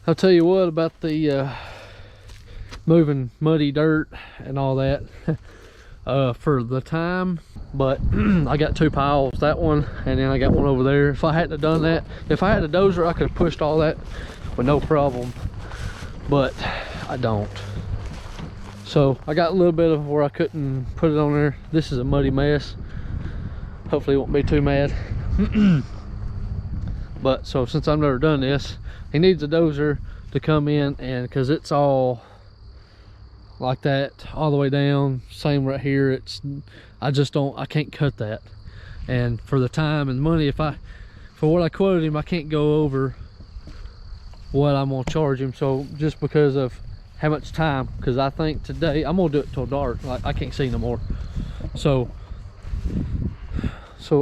I'll tell you what about the moving muddy dirt and all that for the time, but I got 2 piles, that one and then I got one over there. If I hadn't have done that, if I had a dozer, I could have pushed all that with no problem, but I don't. So I got a little bit of where I couldn't put it on there. This is a muddy mess. Hopefully it won't be too mad. But so since I've never done this, he needs a dozer to come in, and because it's all like that all the way down, same right here, it's I can't cut that. And for the time and money, for what I quoted him, I can't go over what I'm gonna charge him. So just because of how much time, because I think today I'm gonna do it till dark, like I can't see no more. So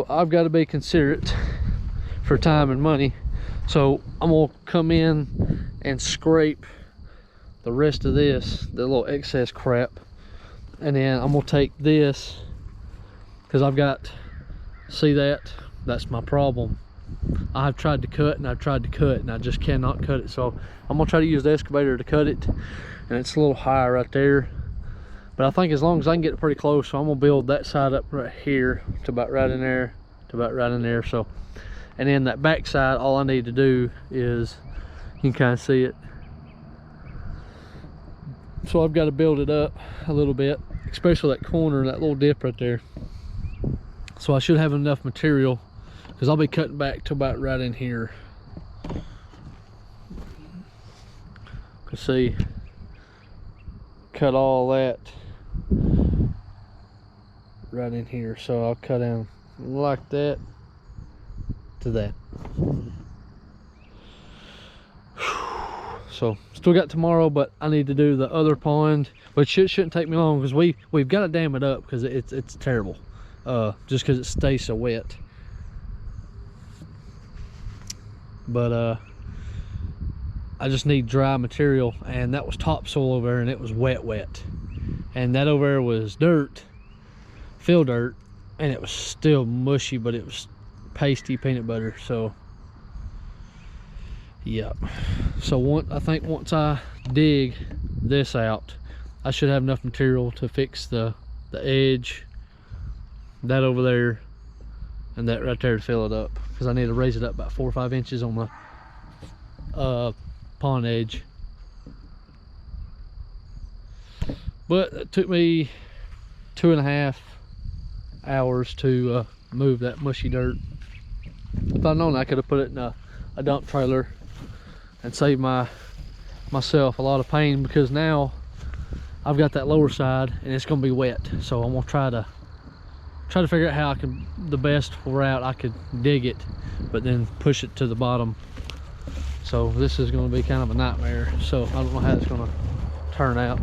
I've got to be considerate for time and money. So I'm gonna come in and scrape the rest of this, the little excess crap, and then I'm gonna take this, because I've got, see that's my problem. I've tried to cut and I've tried to cut and I just cannot cut it. So I'm gonna try to use the excavator to cut it, and it's a little higher right there, but I think as long as I can get it pretty close, so I'm gonna build that side up right here to about right in there, to about right in there. So, and then that back side, all I need to do is, you can kind of see it, so I've got to build it up a little bit, especially that corner, that little dip right there. So I should have enough material, because I'll be cutting back to about right in here. You see, cut all that right in here. So I'll cut down like that to that. So still got tomorrow, but I need to do the other pond, which shouldn't take me long, because we've got to dam it up, because it's terrible, just because it stays so wet. But I just need dry material, and that was topsoil over there, and it was wet, and that over there was dirt, field dirt, and it was still mushy, but it was pasty peanut butter. So yeah, so I think once I dig this out, I should have enough material to fix the edge, that over there, and that right there to fill it up, because I need to raise it up about 4 or 5 inches on the pond edge. But it took me 2.5 hours to move that mushy dirt. If I'd known, I could have put it in a dump trailer and saved myself a lot of pain, because now I've got that lower side and it's gonna be wet. So I'm gonna try to figure out how I can, the best route I could dig it, but then push it to the bottom. So this is gonna be kind of a nightmare. So I don't know how it's gonna turn out.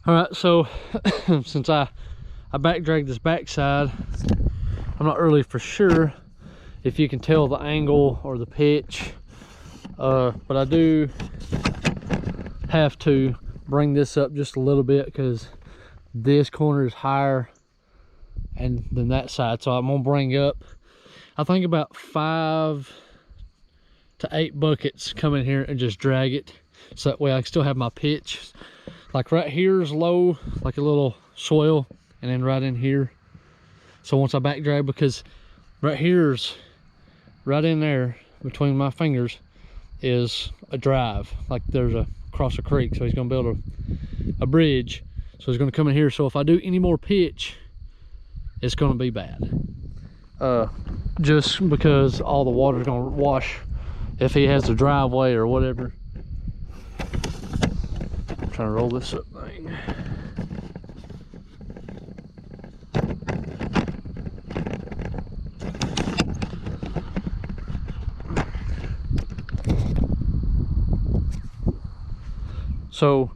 All right, so since I back dragged this backside, I'm not really for sure if you can tell the angle or the pitch, but I do have to bring this up just a little bit because this corner is higher and than that side. So I'm gonna bring up, I think about 5 to 8 buckets, come in here and just drag it, so that way I can still have my pitch. Like right here is low, like a little swell, and then right in here. So once I back drag, because right here's, right in there between my fingers is a drive, like there's a across a creek, so he's gonna build a bridge. So he's gonna come in here, so if I do any more pitch, it's gonna be bad. Just because all the water's gonna wash if he has a driveway or whatever. I'm trying to roll this up thing. So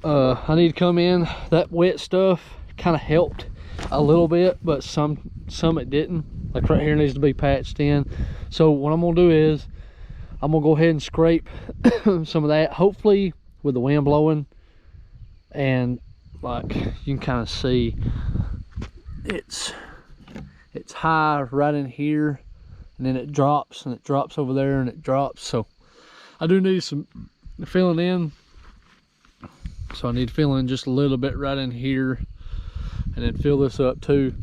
I need to come in. That wet stuff kind of helped a little bit, but some it didn't. Like right here needs to be patched in. So what I'm gonna do is I'm gonna go ahead and scrape some of that, hopefully with the wind blowing, and like you can kind of see it's high right in here, and then it drops, and it drops over there, and it drops. So I do need some filling in. So I need to fill in just a little bit right in here, and then fill this up too.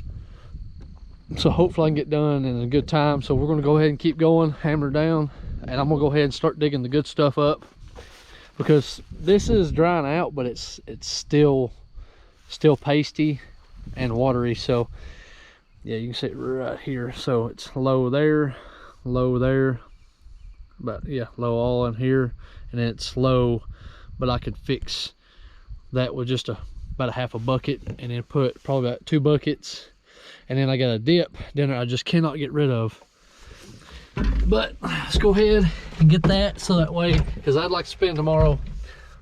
So hopefully I can get done in a good time. So we're gonna go ahead and keep going, hammer down, and I'm gonna go ahead and start digging the good stuff up, because this is drying out, but it's still pasty and watery. So yeah, you can see it right here. So it's low there, but yeah, low all in here, and then it's low, but I could fix that with just about a half a bucket, and then put probably about 2 buckets, and then I got a dip down there I just cannot get rid of. But let's go ahead and get that, so that way, because I'd like to spend tomorrow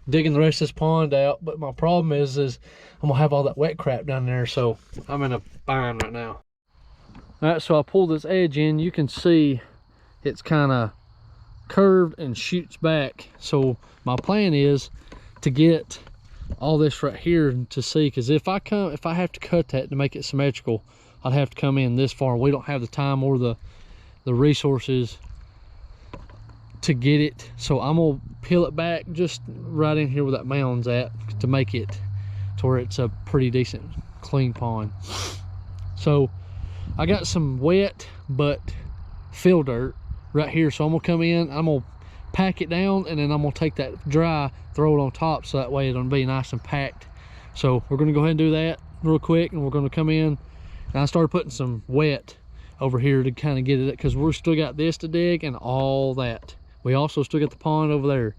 digging the rest of this pond out, but my problem is I'm gonna have all that wet crap down there, so I'm in a bind right now. All right, so I pull this edge in, you can see it's kind of curved and shoots back. So my plan is to get all this right here to see, because if I have to cut that to make it symmetrical, I'd have to come in this far. We don't have the time or the resources to get it, so I'm gonna peel it back just right in here where that mound's at, to make it to where it's a pretty decent clean pond. So I got some wet but fill dirt right here, so I'm gonna come in, I'm gonna pack it down, and then I'm gonna take that dry, throw it on top, so that way it'll be nice and packed. So we're gonna go ahead and do that real quick, and we're gonna come in, and I started putting some wet over here to kind of get it, because we're still got this to dig and all that. We also still got the pond over there.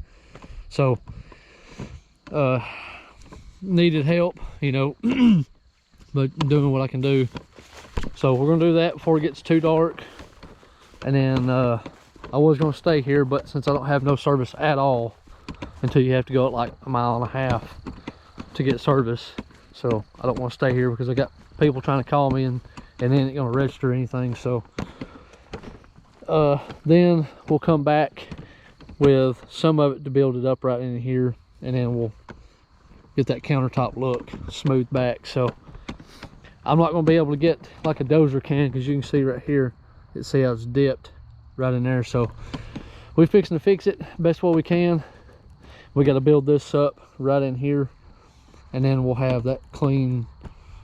So needed help, you know, but I'm doing what I can do. So we're gonna do that before it gets too dark, and then I was gonna stay here, but since I don't have no service at all until you have to go at like 1.5 miles to get service, so I don't want to stay here because I got people trying to call me, and then it's gonna register anything. So then we'll come back with some of it to build it up right in here, and then we'll get that countertop look smooth back. So I'm not gonna be able to get like a dozer can, because you can see right here, see how it's dipped right in there. So we're fixing to fix it best way we can. We got to build this up right in here, and then we'll have that clean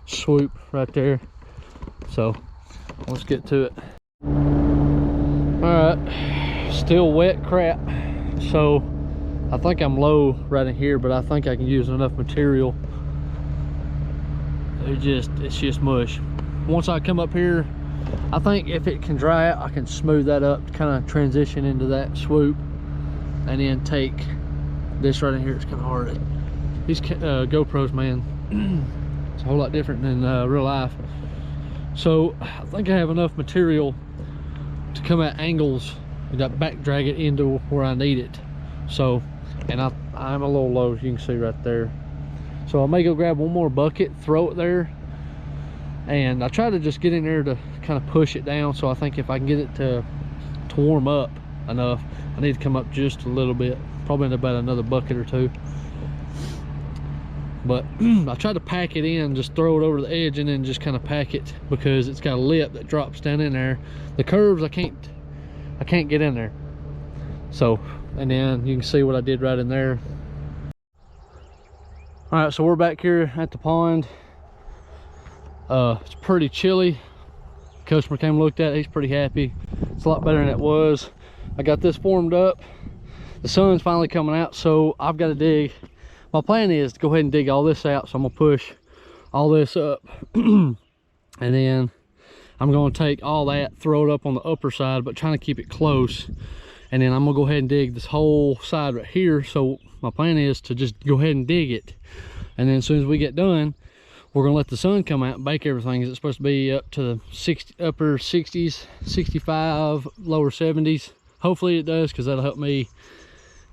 swoop right there. So let's get to it. All right, still wet crap. So I think I'm low right in here, but I think I can use enough material. It's just mush. Once I come up here, I think if it can dry out, I can smooth that up to kind of transition into that swoop, and then take this right in here. It's kind of hard. These GoPros, man, it's a whole lot different than real life. So I think I have enough material to come at angles and back drag it into where I need it. So, and I'm a little low, as you can see right there. So I may go grab one more bucket, throw it there, and I try to just get in there to kind of push it down. So I think if I can get it to warm up enough, I need to come up just a little bit, probably in about another bucket or two. But I try to pack it in, just throw it over the edge and then just kind of pack it, because it's got a lip that drops down in there. The curves, I can't get in there. So, and then you can see what I did right in there. All right, so we're back here at the pond. It's pretty chilly. Customer came and looked at it, he's pretty happy. It's a lot better than it was. I got this formed up. The sun's finally coming out, so I've got to dig. My plan is to go ahead and dig all this out, so I'm gonna push all this up. And then I'm gonna take all that, throw it up on the upper side, but trying to keep it close. And then I'm gonna go ahead and dig this whole side right here. So my plan is to just go ahead and dig it, and then as soon as we get done, we're gonna let the sun come out and bake everything. It's supposed to be up to the upper 60s, 65, lower 70s. Hopefully it does, because that'll help me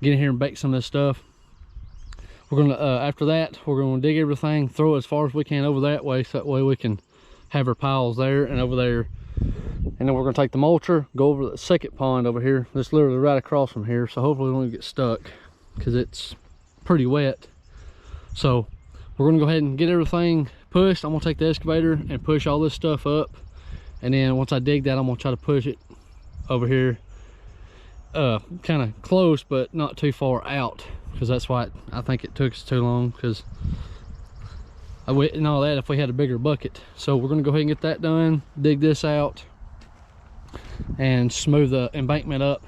get in here and bake some of this stuff. We're gonna after that, we're gonna dig everything, throw it as far as we can over that way, so that way we can have our piles there and over there. And then we're gonna take the mulcher, go over the second pond over here. It's literally right across from here, so hopefully we won't get stuck, because it's pretty wet. So we're gonna go ahead and get everything pushed. I'm gonna take the excavator and push all this stuff up, and then once I dig that, I'm gonna try to push it over here, kind of close but not too far out, because that's why I think it took us too long, because I wouldn't know that if we had a bigger bucket. So we're gonna go ahead and get that done, dig this out, and smooth the embankment up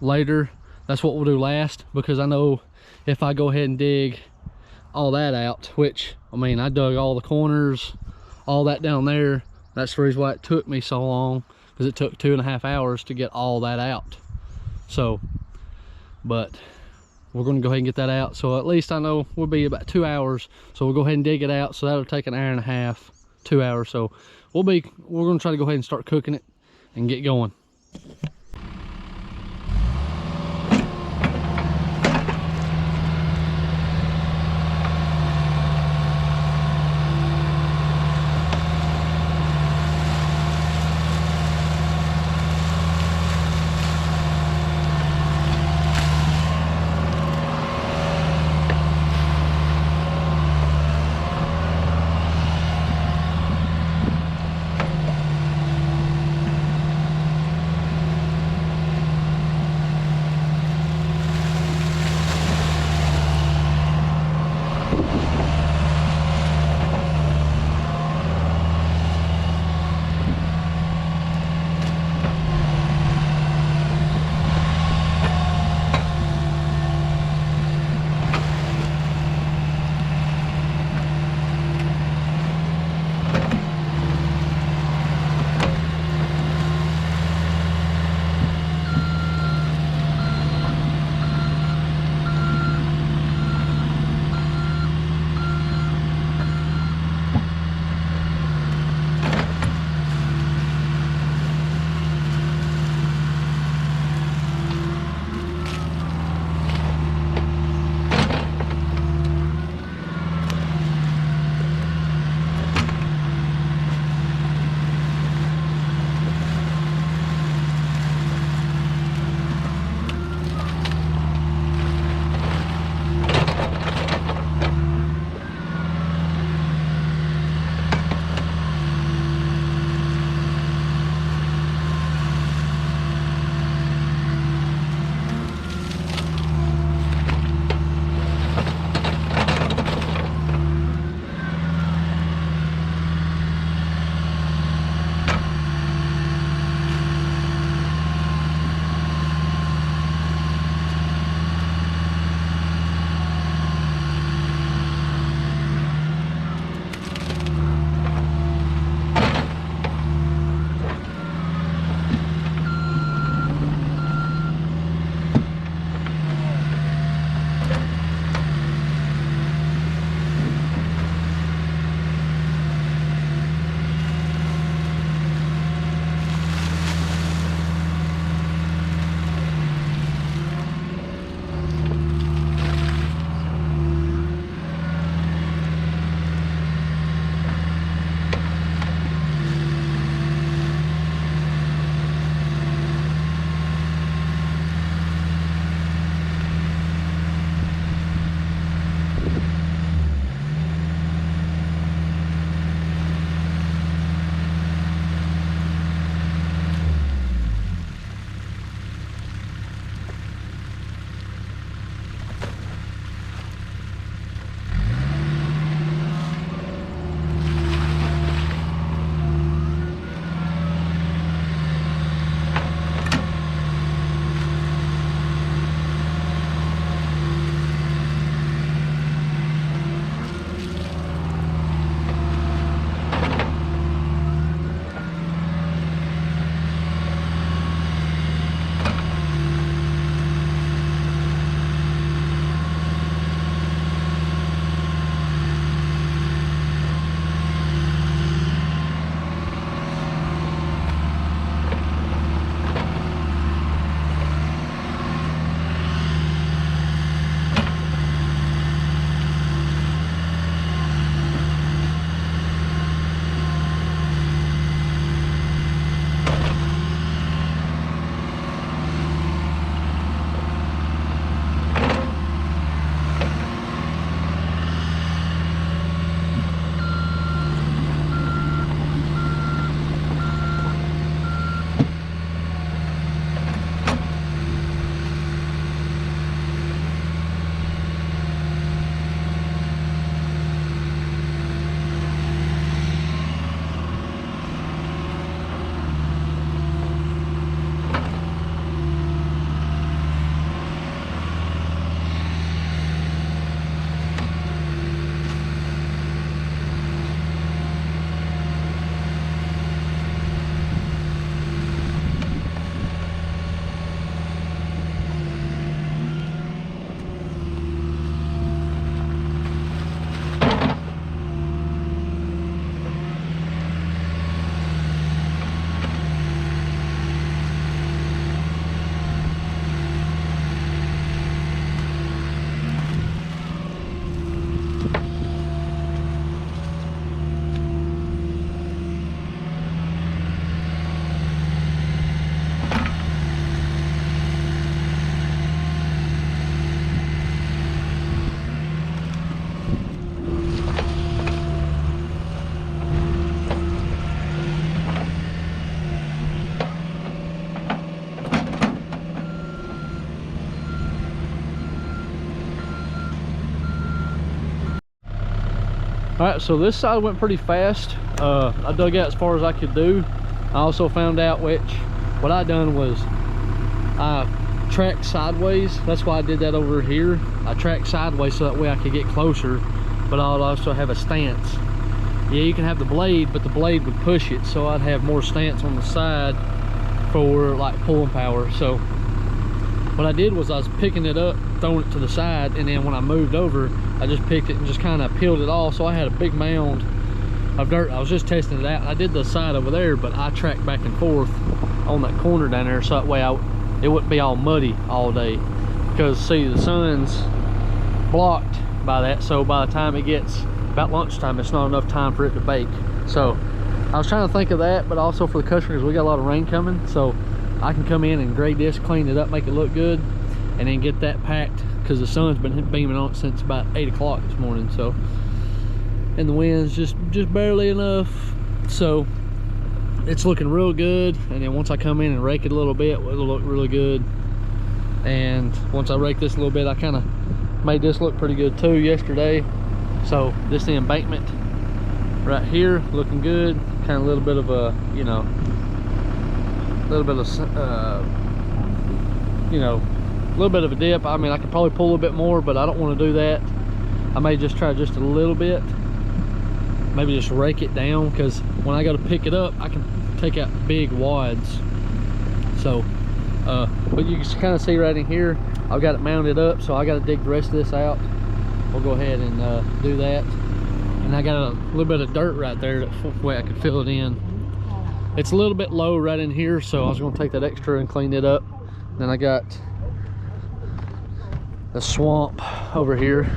later. That's what we'll do last, because I know if I go ahead and dig all that out, which I mean, I dug all the corners, all that down there. That's the reason why it took me so long, because it took 2.5 hours to get all that out. So, but we're going to go ahead and get that out. So at least I know we'll be about 2 hours. So we'll go ahead and dig it out. So that'll take 1.5 hours, 2 hours. So we're going to try to go ahead and start cooking it and get going. All right, so this side went pretty fast. I dug out as far as I could do. I also found out what I done was I tracked sideways. That's why I did that over here. I tracked sideways so that way I could get closer, but I'll also have a stance. Yeah, you can have the blade, but the blade would push it, so I'd have more stance on the side for like pulling power. So what I did was I was picking it up, throwing it to the side, and then when I moved over, I just picked it and just kind of peeled it off. So I had a big mound of dirt. I was just testing it out. I did the side over there, but I tracked back and forth on that corner down there, so that way it wouldn't be all muddy all day. Because see, the sun's blocked by that, so by the time it gets about lunchtime, it's not enough time for it to bake. So I was trying to think of that, but also for the customers, we got a lot of rain coming, so I can come in and grade this, clean it up, make it look good, and then get that packed, because the sun's been beaming on it since about 8 o'clock this morning. So, and the wind's just barely enough, so it's looking real good. And then once I come in and rake it a little bit, it'll look really good. And once I rake this a little bit, I kind of made this look pretty good too yesterday. So this the embankment right here, looking good. Kind of a little bit of a, you know, a little bit of you know, a little bit of a dip. I mean, I could probably pull a bit more, but I don't want to do that. I may just try just a little bit, maybe just rake it down, because when I go to pick it up, I can take out big wads. So but you can kind of see right in here, I've got it mounted up, so I got to dig the rest of this out. We'll go ahead and do that. And I got a little bit of dirt right there, that way I could fill it in. It's a little bit low right in here, so I was going to take that extra and clean it up. Then I got the swamp over here.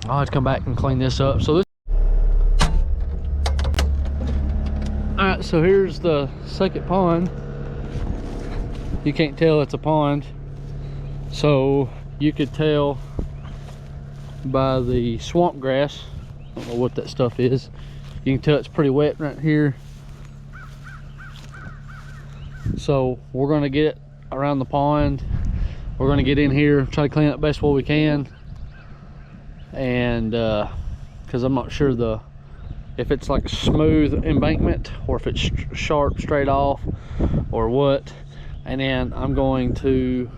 I'll have to come back and clean this up. So this, all right, so here's the second pond. You can't tell it's a pond, so you could tell by the swamp grass. I don't know what that stuff is. You can tell it's pretty wet right here. So we're going to get around the pond. We're going to get in here, try to clean up best what we can. And because I'm not sure if it's like a smooth embankment or if it's sharp straight off or what. And then I'm going to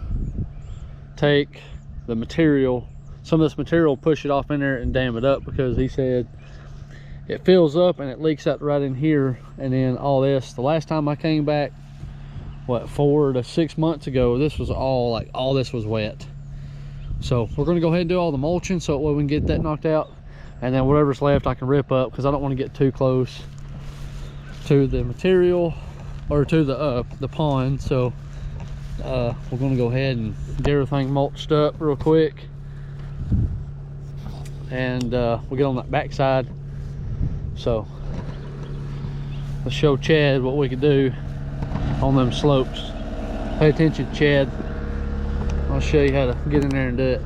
take the material, some of this material, push it off in there and dam it up, because he said it fills up and it leaks out right in here. And then all this, the last time I came back, what, 4 to 6 months ago, this was all this was wet. So we're going to go ahead and do all the mulching, so that way we can get that knocked out, and then whatever's left I can rip up, because I don't want to get too close to the material or to the pond. So we're going to go ahead and get everything mulched up real quick, and we'll get on that back side. So let's show Chad what we could do on them slopes. Pay attention, Chad. I'll show you how to get in there and do it.